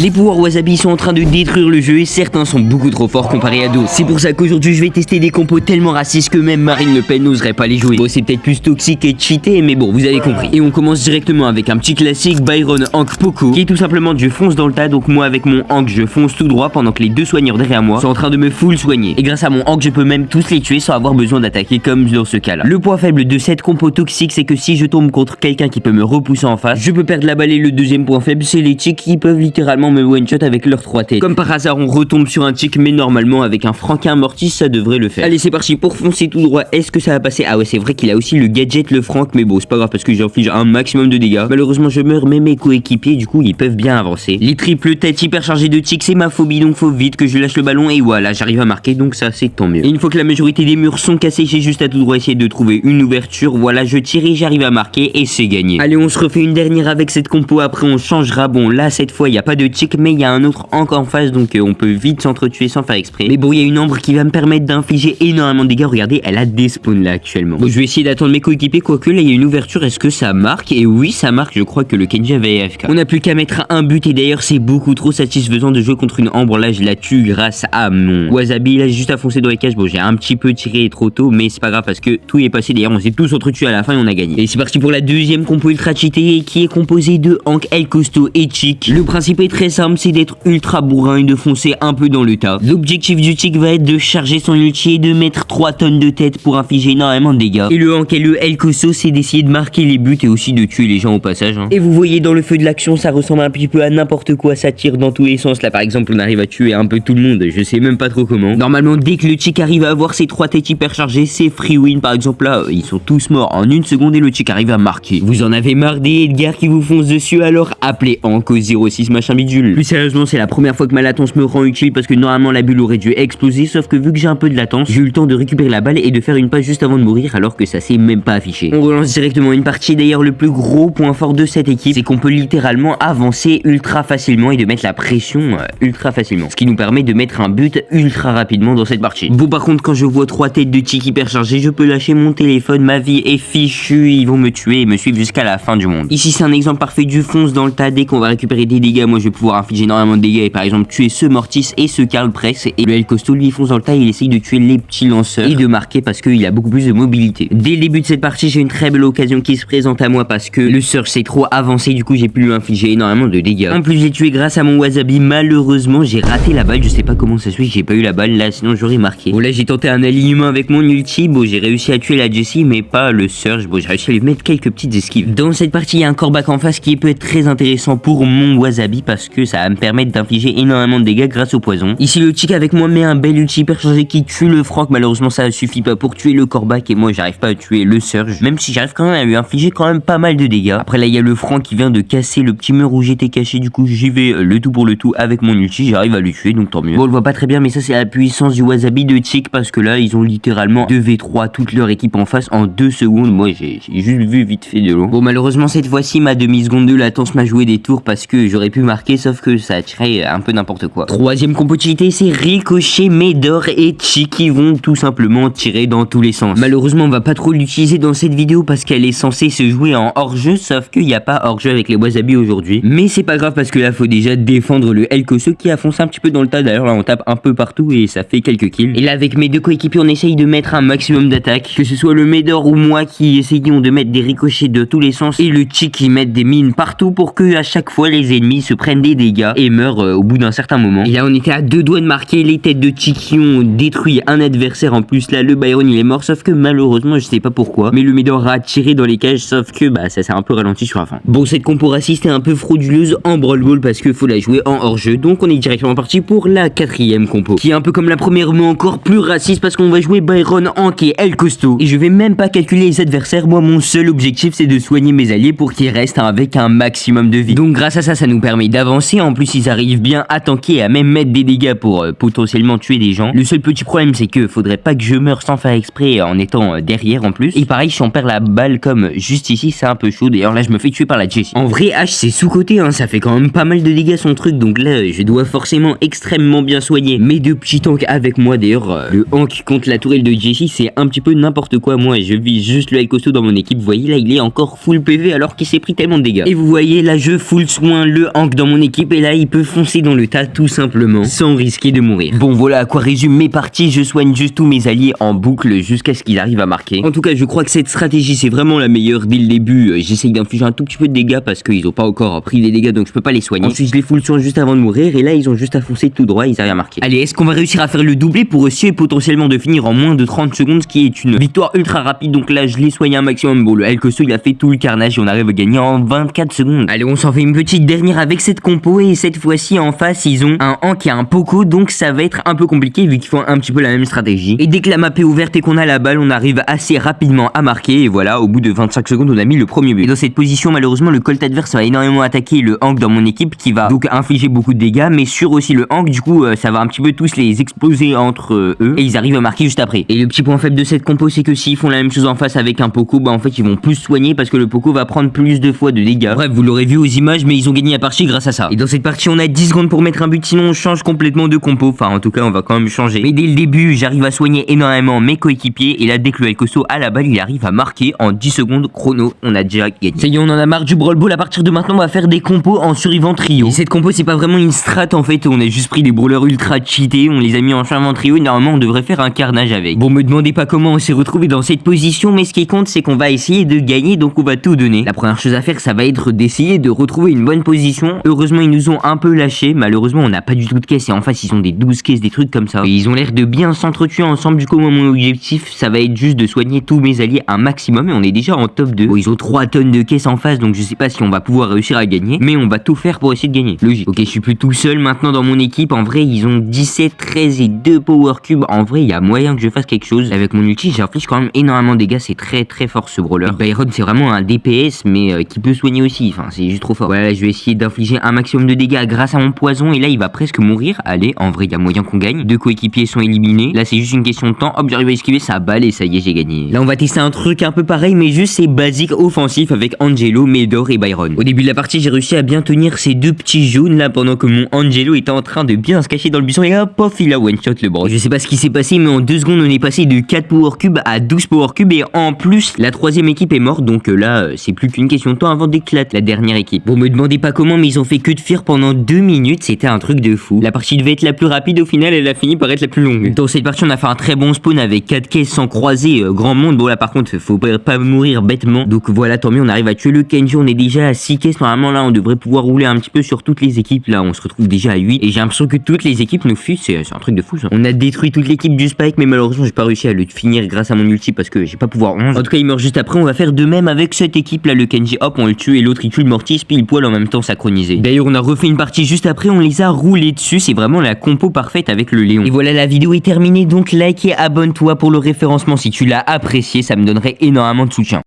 Les pouvoirs Wasabi sont en train de détruire le jeu et certains sont beaucoup trop forts comparés à d'autres. C'est pour ça qu'aujourd'hui je vais tester des compos tellement racistes que même Marine Le Pen n'oserait pas les jouer. Bon, c'est peut-être plus toxique et cheaté, mais bon, vous avez compris. Et on commence directement avec un petit classique Byron Hank Poco, qui est tout simplement je fonce dans le tas. Donc moi avec mon Hank je fonce tout droit pendant que les deux soigneurs derrière moi sont en train de me full soigner. Et grâce à mon Hank je peux même tous les tuer sans avoir besoin d'attaquer comme dans ce cas là. Le point faible de cette compo toxique, c'est que si je tombe contre quelqu'un qui peut me repousser en face, je peux perdre la balle. Et le deuxième point faible, c'est les ticks qui peuvent littéralement me one shot avec leurs 3 têtes. Comme par hasard on retombe sur un tick, mais normalement avec un franc et un mortis ça devrait le faire. Allez c'est parti pour foncer tout droit. Est-ce que ça va passer? Ah ouais, c'est vrai qu'il a aussi le gadget le franc, mais bon c'est pas grave parce que j'inflige un maximum de dégâts. Malheureusement je meurs, mais mes coéquipiers du coup ils peuvent bien avancer. Les triples têtes hyper chargées de ticks c'est ma phobie, donc faut vite que je lâche le ballon et voilà j'arrive à marquer, donc ça c'est tant mieux. Et une fois que la majorité des murs sont cassés, j'ai juste à tout droit essayer de trouver une ouverture. Voilà, je tire et j'arrive à marquer et c'est gagné. Allez on se refait une dernière avec cette compo, après on changera. Bon là cette fois il n'y a pas de tick, mais il y a un autre Hank en face, donc on peut vite s'entretuer sans faire exprès. Mais bon il y a une ambre qui va me permettre d'infliger énormément de dégâts. Regardez, elle a des spawns là actuellement. Bon je vais essayer d'attendre mes coéquipiers, quoique là il y a une ouverture. Est-ce que ça marque? Et oui ça marque, je crois que le Kenji avait AFK. On n'a plus qu'à mettre un but et d'ailleurs c'est beaucoup trop satisfaisant de jouer contre une ambre. Là je la tue grâce à mon Wasabi. Là j'ai juste à foncer dans les cages. Bon j'ai un petit peu tiré trop tôt, mais c'est pas grave parce que tout est passé. D'ailleurs on s'est tous entretués à la fin et on a gagné. Et c'est parti pour la deuxième compo ultra cheatée qui est composée de Hank, El Costo et Chick. Le principe est très simple, c'est d'être ultra bourrin et de foncer un peu dans le tas. L'objectif du Chick va être de charger son ulti et de mettre 3 tonnes de tête pour infliger énormément de dégâts. Et le Hank et le El Costo c'est d'essayer de marquer les buts et aussi de tuer les gens au passage. Et vous voyez dans le feu de l'action ça ressemble un petit peu à n'importe quoi, ça tire dans tous les sens. Là par exemple on arrive à tuer un peu tout le monde, je sais même pas trop comment. Normalement dès que le Chick arrive à avoir ses 3 têtes hyper chargées, c'est free win. Par exemple là ils sont tous morts en une seconde et le Chick arrive à marquer. Vous en avez marre des Edgar qui vous foncent dessus, alors appelez Hank au 06 machin bidule. Plus sérieusement c'est la première fois que ma latence me rend utile parce que normalement la bulle aurait dû exploser, sauf que vu que j'ai un peu de latence, j'ai eu le temps de récupérer la balle et de faire une passe juste avant de mourir alors que ça s'est même pas affiché. On relance directement une partie. D'ailleurs le plus gros point fort de cette équipe c'est qu'on peut littéralement avancer ultra facilement et de mettre la pression ultra facilement, ce qui nous permet de mettre un but ultra rapidement dans cette partie. Bon par contre quand je vois 3 têtes de Chick hyper chargées, je peux lâcher mon téléphone, ma vie est fichue, ils vont me tuer et me suivre jusqu'à la fin du monde. Ici c'est un exemple parfait du fonce dans le tas. Dès qu'on va récupérer des dégâts, moi je vais pouvoir infliger énormément de dégâts et par exemple tuer ce Mortis et ce Karl Press. Et le El Costo lui il fonce dans le tas et il essaye de tuer les petits lanceurs et de marquer parce qu'il a beaucoup plus de mobilité. Dès le début de cette partie j'ai une très belle occasion qui se présente à moi parce que le Surge s'est trop avancé, du coup j'ai pu lui infliger énormément de dégâts. En plus j'ai tué grâce à mon Wasabi. Malheureusement j'ai raté la balle, je sais pas comment ça se fait que j'ai pas eu la balle là, sinon j'aurais marqué. Bon là j'ai tenté un alignement avec mon ulti, bon j'ai réussi à tuer la Jessie mais pas le Surge. Bon j'ai réussi à lui mettre quelques petites esquives. Dans cette partie il y a un coreback en face qui peut être très intéressant pour mon Wasabi parce que ça va me permettre d'infliger énormément de dégâts grâce au poison. Ici le Chick avec moi met un bel ulti hyper chargé qui tue le Franck. Malheureusement ça suffit pas pour tuer le coreback et moi j'arrive pas à tuer le Surge, même si j'arrive quand même à lui infliger quand même pas mal de dégâts. Après là il y a le Franck qui vient de casser le petit mur où j'étais caché, du coup j'y vais le tout pour le tout avec mon ulti, j'arrive à le tuer donc tant mieux. Bon on le voit pas très bien mais ça c'est la puissance du Wasabi de Chick parce que là ils ont littéralement 2v3 toute leur équipe en face en 2 secondes. Moi j'ai juste vu vite fait de l'eau. Bon malheureusement cette fois-ci ma demi-seconde de latence m'a joué des tours parce que j'aurais pu marquer sauf que ça a tiré un peu n'importe quoi. Troisième compatibilité c'est Ricochet, Médor et Chick qui vont tout simplement tirer dans tous les sens. Malheureusement on va pas trop l'utiliser dans cette vidéo parce qu'elle est censée se jouer en hors-jeu, sauf qu'il n'y a pas hors-jeu avec les Wasabi aujourd'hui. Mais c'est pas grave parce que là faut déjà défendre le El Costo qui a foncé un petit peu dans le tas. D'ailleurs là on tape un peu partout et ça fait quelques kills. Et là avec mes deux coéquipiers on essaye de mettre un maximum d'attaques, que ce soit le Médor ou moi qui essayons de mettre des ricochets de tous les sens et le Chick qui met des mines partout pour que à chaque fois les ennemis se prennent des dégâts et meurent au bout d'un certain moment. Et là on était à 2 doigts de marquer. Les têtes de Chick qui ont détruit un adversaire. En plus là le Byron il est mort, sauf que malheureusement je sais pas pourquoi mais le Médor a tiré dans les cages, sauf que bah ça s'est un peu ralenti sur la fin. Bon cette compo raciste est un peu frauduleuse en Brawl Ball parce que faut la jouer en hors-jeu, donc on est directement parti pour la 4ème compo qui est un peu comme la première mais encore plus raciste parce qu'on va jouer Byron, Hank et El Costo et je vais même pas calculer les adversaires. Moi mon seul objectif c'est de soigner mes alliés pour qu'ils restent avec un maximum de vie. Donc grâce à ça ça nous permet d'avancer. En plus ils arrivent bien à tanker et à même mettre des dégâts pour potentiellement tuer des gens. Le seul petit problème c'est que faudrait pas que je meure sans faire exprès en étant derrière en plus. Et pareil si on perd la balle comme juste ici c'est un peu chaud. D'ailleurs là je me fais tuer par la Jessie. En vrai H c'est sous-côté hein, ça fait quand même pas mal de dégâts son truc, donc là je dois forcément extrêmement bien soigner mes deux petits tanks avec moi. D'ailleurs le Hank contre la tourelle de Jessie c'est un petit peu n'importe quoi. Moi je vis juste le El Costo dans mon équipe. Vous voyez là il est encore full PV alors qu'il s'est pris tellement de dégâts. Et vous voyez là je full soin le Hank dans mon équipe et là il peut foncer dans le tas tout simplement sans risquer de mourir. Bon voilà à quoi résume mes parties, je soigne juste tous mes alliés en boucle jusqu'à ce qu'ils arrivent à marquer. En tout cas je crois que cette stratégie c'est vraiment la meilleure dès le début. J'essaye d'infliger un tout petit peu de dégâts parce qu'ils ont pas encore pris des dégâts donc je peux pas les soigner. Ensuite je les full soin juste avant de mourir et là ils ont juste à foncer tout droit, ils arrivent à marquer. Allez, est-ce qu'on va réussir à faire le doublé pour essayer potentiellement de finir en moins de 30 secondes, ce qui est une victoire ultra rapide. Donc là je l'ai soigné un maximum. Bon le Elcoso il a fait tout le carnage et on arrive à gagner en 24 secondes. Allez on s'en fait une petite dernière avec cette compo et cette fois-ci en face ils ont un Hank et un Poco donc ça va être un peu compliqué vu qu'ils font un petit peu la même stratégie. Et dès que la map est ouverte et qu'on a la balle on arrive assez rapidement à marquer et voilà au bout de 25 secondes on a mis le premier but. Et dans cette position malheureusement le Colt adverse va énormément attaquer le Hank dans mon équipe qui va donc infliger beaucoup de dégâts mais sur aussi le Hank du coup ça va un petit peu tous les exploser entre eux et ils arrivent à marquer juste après. Et le petit point faible de cette compo c'est que s'ils font la même chose en face avec un Poco bah en fait ils vont plus soigner parce que le Poco va prendre plus de fois de dégâts. Bref vous l'aurez vu aux images mais ils ont gagné la partie grâce à ça. Et dans cette partie on a 10 secondes pour mettre un but sinon on change complètement de compo, enfin en tout cas on va quand même changer. Mais dès le début j'arrive à soigner énormément mes coéquipiers et là dès que le Elcoso a la balle il arrive à marquer en 10 secondes chrono, on a déjà gagné. Ça y est on en a marre du Brawl Ball, à partir de maintenant on va faire des compos en survivant trio. Et cette compo c'est pas vraiment une strat en fait, on a juste pris des brawlers ultra cheatés, on les a mis en survivant trio et normalement on devrait faire un carnage avec. Bon me demandez pas comment on s'est retrouvé dans cette position mais ce qui compte c'est qu'on va essayer de gagner donc on va tout donner. La première chose à faire ça va être d'essayer de retrouver une bonne position. Heureusement ils nous ont un peu lâché, malheureusement on n'a pas du tout de caisse et en face ils ont des 12 caisses, des trucs comme ça. Et ils ont l'air de bien s'entretuer ensemble, du coup moi mon objectif ça va être juste de soigner tous mes alliés un maximum et on est déjà en top 2. Bon ils ont 3 tonnes de caisses en face donc je sais pas si on va pouvoir réussir à gagner mais on va tout faire pour essayer de gagner. Logique. Ok je suis plus tout seul maintenant dans mon équipe, en vrai ils ont 17, 13 et 2 power cubes, en vrai il y a moyen que je fasse quelque chose. Avec mon ulti j'inflige quand même énormément de dégâts, c'est très très fort ce brawler. Et Byron c'est vraiment un DPS mais qui peut soigner aussi, enfin c'est juste trop fort. Voilà je vais essayer d'infliger un maximum de dégâts grâce à mon poison et là il va presque mourir. Allez en vrai il y a moyen qu'on gagne. 2 coéquipiers sont éliminés, là c'est juste une question de temps, hop j'arrive à esquiver ça balle et ça y est j'ai gagné. Là on va tester un truc un peu pareil mais juste c'est basique offensif avec Angelo, Médor et Byron. Au début de la partie j'ai réussi à bien tenir ces deux petits jaunes là pendant que mon Angelo était en train de bien se cacher dans le buisson et là pof il a one shot le bro. Je sais pas ce qui s'est passé mais en 2 secondes on est passé de 4 power cubes à 12 power cubes et en plus la troisième équipe est morte donc là c'est plus qu'une question de temps avant d'éclater la dernière équipe. Bon me demandez pas comment mais ils ont fait que de fuir pendant 2 minutes, c'était un truc de fou. La partie devait être la plus rapide, au final elle a fini par être la plus longue. Dans cette partie on a fait un très bon spawn avec 4 caisses sans croiser, grand monde. Bon là par contre faut pas mourir bêtement donc voilà tant mieux on arrive à tuer le Kenji, on est déjà à 6 caisses normalement, là on devrait pouvoir rouler un petit peu sur toutes les équipes. Là on se retrouve déjà à 8 et j'ai l'impression que toutes les équipes nous fuient, c'est un truc de fou ça. On a détruit toute l'équipe du Spike mais malheureusement j'ai pas réussi à le finir grâce à mon ulti parce que j'ai pas pouvoir 11. En tout cas il meurt juste après, on va faire de même avec cette équipe là, le Kenji hop on le tue et l'autre il tue le Mortis pile poil en même temps synchronisé. D'ailleurs on a refait une partie juste après, on les a roulés dessus, c'est vraiment la compo parfaite avec le Léon. Et voilà la vidéo est terminée donc like et abonne-toi pour le référencement si tu l'as apprécié, ça me donnerait énormément de soutien.